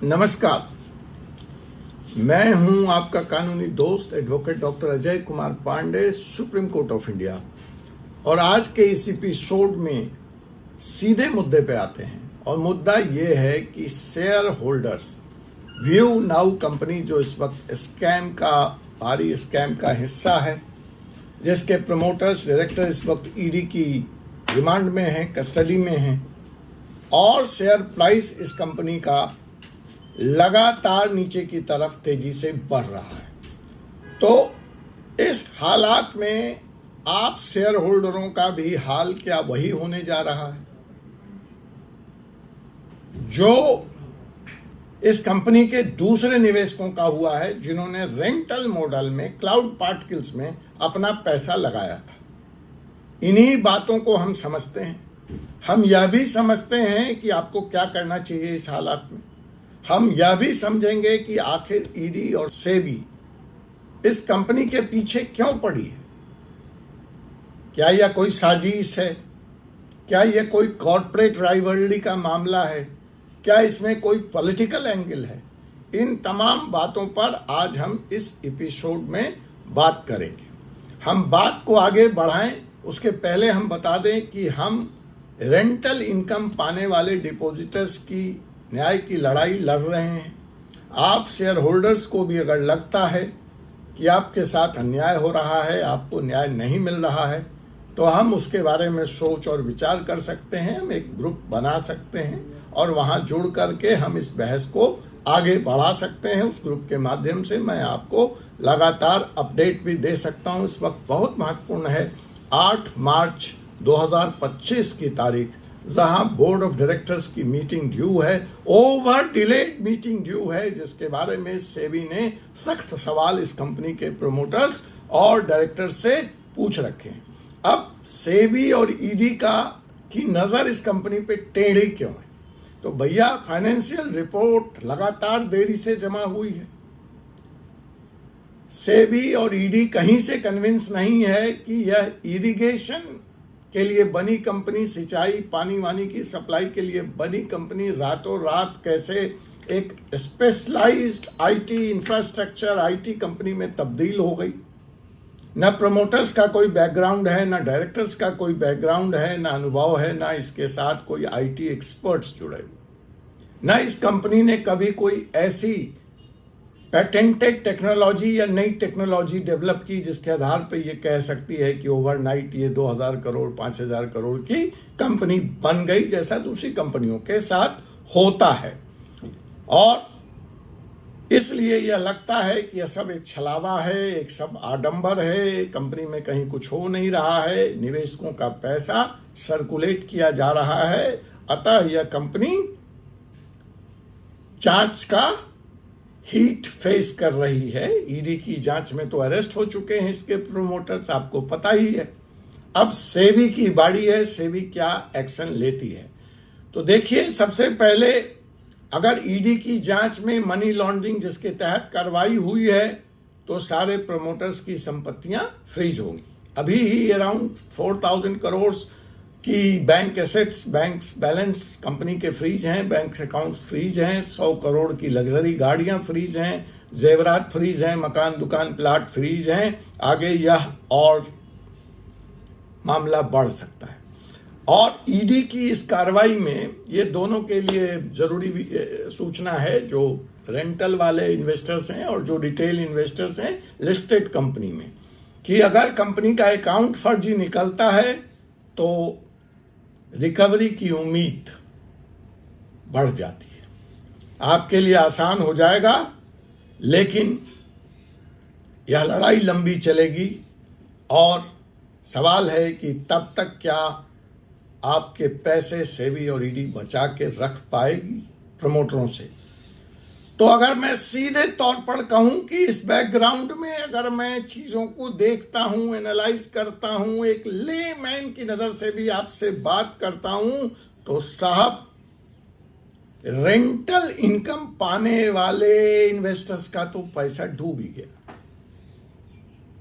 नमस्कार, मैं हूं आपका कानूनी दोस्त advocate doctor Ajay Kumar Pandey, Supreme Court of India. और आज के इस एपिसोड में सीधे मुद्दे पे आते हैं और मुद्दा ये है कि share holders view now company जो इस वक्त भारी स्कैम का हिस्सा है, जिसके प्रमोटर्स डायरेक्टर इस वक्त ईडी की रिमांड में हैं, कस्टडी में हैं, और शेयर प्राइस इस कंपनी का लगातार नीचे की तरफ तेजी से बढ़ रहा है। तो इस हालात में आप शेयर होल्डरों का भी हाल क्या वही होने जा रहा है जो इस कंपनी के दूसरे निवेशकों का हुआ है, जिन्होंने रेंटल मॉडल में क्लाउड पार्टिकल्स में अपना पैसा लगाया था। इन्हीं बातों को हम समझते हैं। हम यह भी समझते हैं कि आपको क्या करना चाहिए इस हालात में। हम यह भी समझेंगे कि आखिर ईडी और सेबी इस कंपनी के पीछे क्यों पड़ी है। क्या यह कोई साजिश है? क्या यह कोई कॉर्पोरेट राइवलरी का मामला है? क्या इसमें कोई पॉलिटिकल एंगल है? इन तमाम बातों पर आज हम इस एपिसोड में बात करेंगे। हम बात को आगे बढ़ाएं उसके पहले हम बता दें कि हम रेंटल इनकम पाने वाले डिपॉजिटर्स की न्याय की लड़ाई लड़ रहे हैं। आप शेयर होल्डर्स को भी अगर लगता है कि आपके साथ अन्याय हो रहा है, आपको न्याय नहीं मिल रहा है, तो हम उसके बारे में सोच और विचार कर सकते हैं। हम एक ग्रुप बना सकते हैं और वहां जुड़ करके हम इस बहस को आगे बढ़ा सकते हैं। उस ग्रुप के माध्यम से मैं आपको लगातार अपडेट भी दे सकता हूं। इस वक्त बहुत महत्वपूर्ण है 8 मार्च 2025 की तारीख, जहां बोर्ड ऑफ डायरेक्टर्स की मीटिंग ड्यू है, ओवर डिलेड मीटिंग ड्यू है, जिसके बारे में सेबी ने सख्त सवाल इस कंपनी के प्रमोटर्स और डायरेक्टर्स से पूछ रखे हैं। अब सेबी और ईडी की नजर इस कंपनी पे टेढ़ी क्यों है? तो भैया, फाइनेंशियल रिपोर्ट लगातार देरी से जमा हुई है। सेबी और ईडी कहीं से कन्विंस नहीं है कि यह इरिगेशन के लिए बनी कंपनी, सिंचाई पानी वानी की सप्लाई के लिए बनी कंपनी रातों रात कैसे एक specialised IT infrastructure IT company में तब्दील हो गई। न प्रमोटर्स का कोई बैकग्राउंड है, न डायरेक्टर्स का कोई बैकग्राउंड है, न अनुभव है, न इसके साथ कोई आईटी एक्सपर्ट्स जुड़े, न इस कंपनी ने कभी कोई ऐसी पेटेंटेड टेक्नोलॉजी या नई टेक्नोलॉजी डेवलप की जिसके आधार पर यह कह सकती है कि ओवरनाइट ये 2000 करोड़ 5000 करोड़ की कंपनी बन गई, जैसा दूसरी कंपनियों के साथ होता है। और इसलिए यह लगता है कि यह सब एक छलावा है, एक सब आडंबर है, कंपनी में कहीं कुछ हो नहीं रहा है, निवेशकों का पैसा सर्कुलेट किया जा रहा है। अतः यह कंपनी जांच का हीट फेस कर रही है। ईडी की जांच में तो अरेस्ट हो चुके हैं इसके प्रमोटर्स, आपको पता ही है। अब सेबी की बारी है, सेबी क्या एक्शन लेती है। तो देखिए, सबसे पहले अगर ईडी की जांच में मनी लॉन्ड्रिंग जिसके तहत कार्रवाई हुई है, तो सारे प्रमोटर्स की संपत्तियां फ्रीज होंगी। अभी ही अराउंड 4000 करोड़ की bank assets, bank balance company के फ्रीज हैं, बैंक अकाउंट फ्रीज हैं, 100 करोड़ की लग्जरी गाड़ियां फ्रीज हैं, जेवरात फ्रीज हैं, मकान दुकान प्लाट फ्रीज हैं। आगे यह और मामला बढ़ सकता है। और ईडी की इस कार्रवाई में ये दोनों के लिए जरूरी सूचना है, जो रेंटल वाले इन्वेस्टर्स हैं और जो रिटेल इन्वेस्टर्स हैं लिस्टेड कंपनी में, कि अगर कंपनी का अकाउंट फर्जी निकलता है तो रिकवरी की उम्मीद बढ़ जाती है। आपके लिए आसान हो जाएगा, लेकिन यह लड़ाई लंबी चलेगी और सवाल है कि तब तक क्या आपके पैसे सेबी और ईडी बचा के रख पाएगी प्रमोटरों से। तो अगर मैं सीधे तौर पर कहूं कि इस बैकग्राउंड में अगर मैं चीजों को देखता हूं, एनालाइज करता हूं, एक लेमैन की नजर से भी आपसे बात करता हूं, तो साहब, रेंटल इनकम पाने वाले इन्वेस्टर्स का तो पैसा डूब ही गया।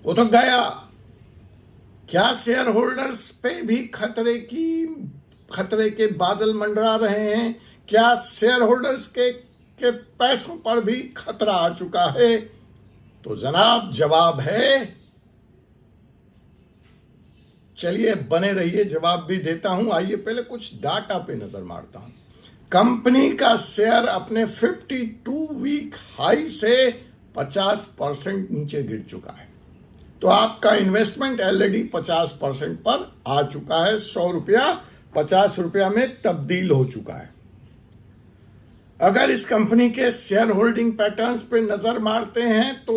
वो तो गया। क्या शेयर होल्डर्स पे भी खतरे के बादल मंडरा रहे हैं? क्या शेयर होल्डर्स के आपके पैसों पर भी खतरा आ चुका है। तो जनाब जवाब है, चलिए बने रहिए, जवाब भी देता हूं। आइए पहले कुछ डाटा पे नजर मारता हूं। कंपनी का शेयर अपने 52 वीक हाई से 50% नीचे गिर चुका है। तो आपका इन्वेस्टमेंट ऑलरेडी 50% पर आ चुका है। 100 रुपया 50 रुपया में तब्दील हो चुका है। अगर इस कंपनी के शेयर होल्डिंग पैटर्न्स पे नजर मारते हैं तो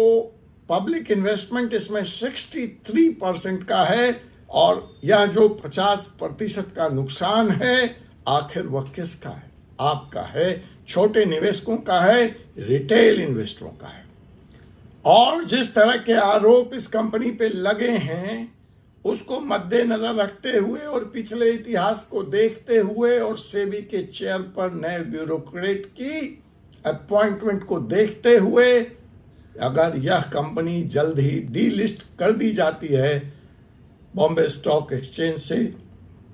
पब्लिक इन्वेस्टमेंट इसमें 63% का है, और यह जो 50% का नुकसान है आखिर वह किसका है? आपका है, छोटे निवेशकों का है, रिटेल इन्वेस्टरों का है। और जिस तरह के आरोप इस कंपनी पे लगे हैं उसको मद्देनजर रखते हुए और पिछले इतिहास को देखते हुए और सेबी के चेयर पर नए ब्यूरोक्रेट की अपॉइंटमेंट को देखते हुए अगर यह कंपनी जल्द ही डीलिस्ट कर दी जाती है बॉम्बे स्टॉक एक्सचेंज से,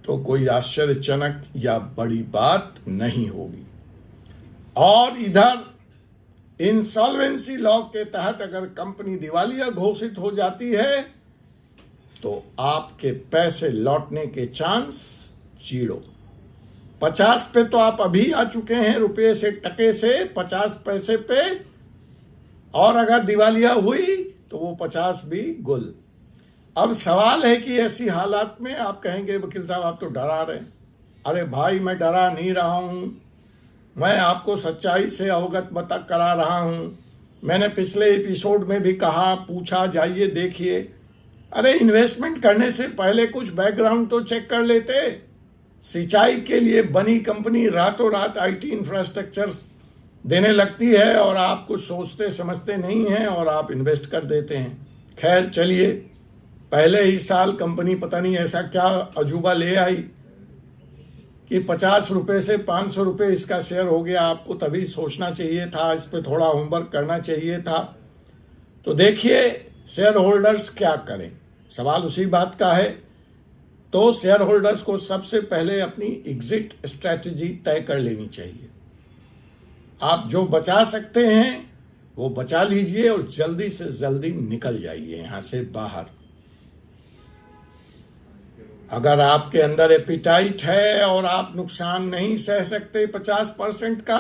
तो कोई आश्चर्यजनक या बड़ी बात नहीं होगी। और इधर इंसॉल्वेंसी लॉ के तहत अगर कंपनी दिवालिया घोषित हो जाती है तो आपके पैसे लौटने के चांस 0। 50 पे तो आप अभी आ चुके हैं, रुपये से टके से 50 पैसे पे, और अगर दिवालिया हुई तो वो 50 भी गुल। अब सवाल है कि ऐसी हालात में आप कहेंगे वकील साहब आप तो डरा रहे हैं। अरे भाई मैं डरा नहीं रहा हूं, मैं आपको सच्चाई से अवगत करा रहा हूं। मैंने पिछले एपिसोड में भी कहा, पूछा, जाइए देखिए। अरे इन्वेस्टमेंट करने से पहले कुछ बैकग्राउंड तो चेक कर लेते। सिंचाई के लिए बनी कंपनी रातों रात आईटी इंफ्रास्ट्रक्चर देने लगती है और आप कुछ सोचते समझते नहीं हैं और आप इन्वेस्ट कर देते हैं। खैर चलिए, पहले ही साल कंपनी पता नहीं ऐसा क्या अजूबा ले आई कि 50 रुपए से 500 रुपए इसका शेयर हो गया। आपको तभी सोचना चाहिए था, इस पे थोड़ा होमवर्क करना चाहिए था। तो देखिए शेयर होल्डर्स क्या करें, सवाल उसी बात का है। तो शेयर होल्डर्स को सबसे पहले अपनी एग्जिट स्ट्रेटजी तय कर लेनी चाहिए। आप जो बचा सकते हैं वो बचा लीजिए और जल्दी से जल्दी निकल जाइए यहां से बाहर। अगर आपके अंदर एपिटाइट है और आप नुकसान नहीं सह सकते 50% का,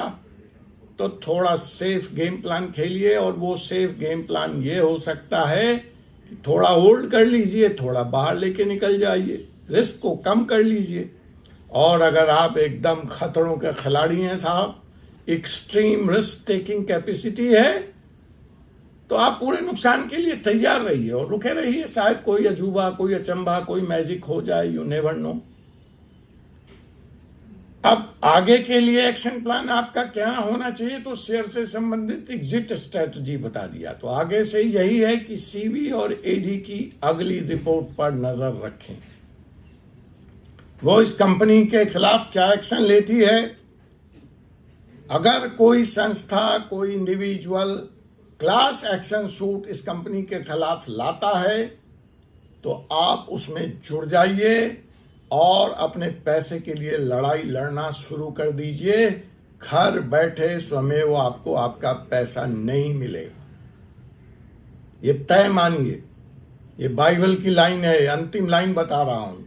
तो थोड़ा सेफ गेम प्लान खेलिए। और वो सेफ गेम प्लान ये हो सकता है कि थोड़ा होल्ड कर लीजिए, थोड़ा बाहर लेके निकल जाइए, रिस्क को कम कर लीजिए। और अगर आप एकदम खतरों के खिलाड़ी हैं साहब, एक्सट्रीम रिस्क टेकिंग कैपेसिटी है, तो आप पूरे नुकसान के लिए तैयार रहिए और रुके रहिए। शायद कोई अजूबा, कोई अचंभा, कोई मैजिक हो जाए, यू नेवर नो। अब आगे के लिए एक्शन प्लान आपका क्या होना चाहिए, तो शेयर से संबंधित एग्जिट स्ट्रेटजी बता दिया। तो आगे से यही है कि सीबी और एडी की अगली रिपोर्ट पर नजर रखें, वो इस कंपनी के खिलाफ क्या एक्शन लेती है। अगर कोई संस्था, कोई इंडिविजुअल क्लास एक्शन सूट इस कंपनी के खिलाफ लाता है तो आप उसमें जुड़ जाइए और अपने पैसे के लिए लड़ाई लड़ना शुरू कर दीजिए। घर बैठे स्वयं आपको आपका पैसा नहीं मिलेगा, ये तय मानिए। ये बाइबल की लाइन है, अंतिम लाइन बता रहा हूं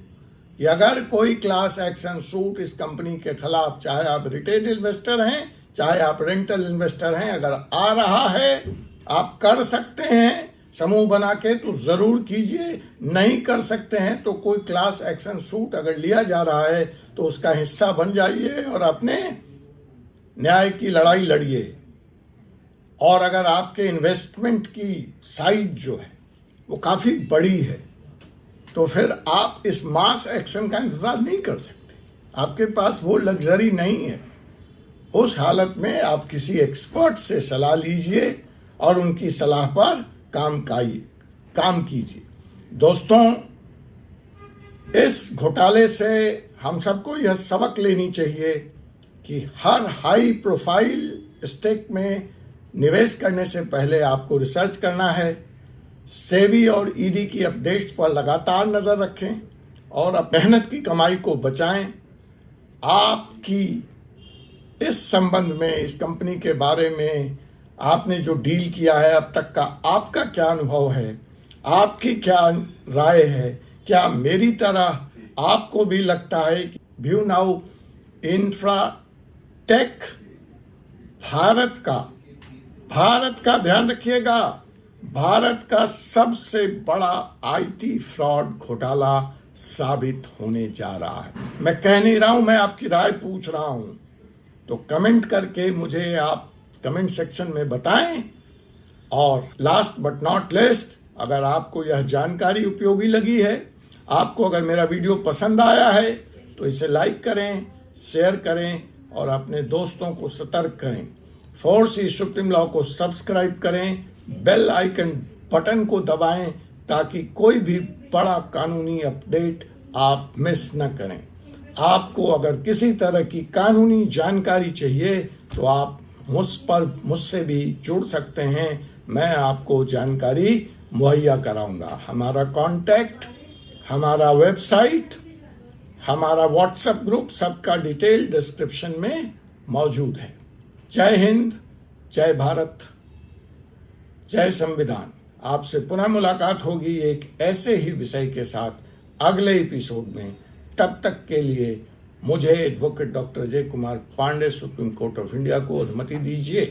कि अगर कोई क्लास एक्शन सूट इस कंपनी के खिलाफ, चाहे आप रिटेल इन्वेस्टर हैं चाहे आप रेंटल इन्वेस्टर हैं, अगर आ रहा है, आप कर सकते हैं समूह बना के तो जरूर कीजिए। नहीं कर सकते हैं तो कोई क्लास एक्शन सूट अगर लिया जा रहा है तो उसका हिस्सा बन जाइए और अपने न्याय की लड़ाई लड़िए। और अगर आपके इन्वेस्टमेंट की साइज जो है वो काफी बड़ी है तो फिर आप इस मास एक्शन का इंतजार नहीं कर सकते, आपके पास वो लग्जरी नहीं है। उस हालत में आप किसी एक्सपर्ट से सलाह लीजिए और उनकी सलाह पर काम कीजिए। दोस्तों, इस घोटाले से हम सबको यह सबक लेनी चाहिए कि हर हाई प्रोफाइल स्टेक में निवेश करने से पहले आपको रिसर्च करना है। सेबी और ईडी की अपडेट्स पर लगातार नजर रखें और मेहनत की कमाई को बचाएं। आपकी इस संबंध में, इस कंपनी के बारे में आपने जो डील किया है अब तक का, आपका क्या अनुभव है, आपकी क्या राय है? क्या मेरी तरह आपको भी लगता है कि व्यू नाउ इंफ्राटेक भारत का ध्यान रखिएगा, भारत का सबसे बड़ा आईटी फ्रॉड घोटाला साबित होने जा रहा है? मैं कह नहीं रहा हूं, मैं आपकी राय पूछ रहा हूं। तो कमेंट करके मुझे आप कमेंट सेक्शन में बताएं। और लास्ट बट नॉट लीस्ट, अगर आपको यह जानकारी उपयोगी लगी है, आपको अगर मेरा वीडियो पसंद आया है, तो इसे लाइक करें, शेयर करें और अपने दोस्तों को सतर्क करें। फोर्स ई सुप्रीम लॉ को सब्सक्राइब करें, बेल आइकन बटन को दबाएं ताकि कोई भी बड़ा कानूनी अपडेट आप मिस न करें। आपको अगर किसी तरह की कानूनी जानकारी चाहिए तो आप मुझसे भी जुड़ सकते हैं, मैं आपको जानकारी मुहैया कराऊंगा। हमारा कॉन्टैक्ट, हमारा वेबसाइट, हमारा व्हाट्सएप ग्रुप, सबका डिटेल डिस्क्रिप्शन में मौजूद है। जय हिंद, जय भारत, जय संविधान। आपसे पुनः मुलाकात होगी एक ऐसे ही विषय के साथ अगले एपिसोड में। तब तक के लिए मुझे advocate doctor Ajay Kumar Pandey, Supreme Court of India को अनुमति दीजिए।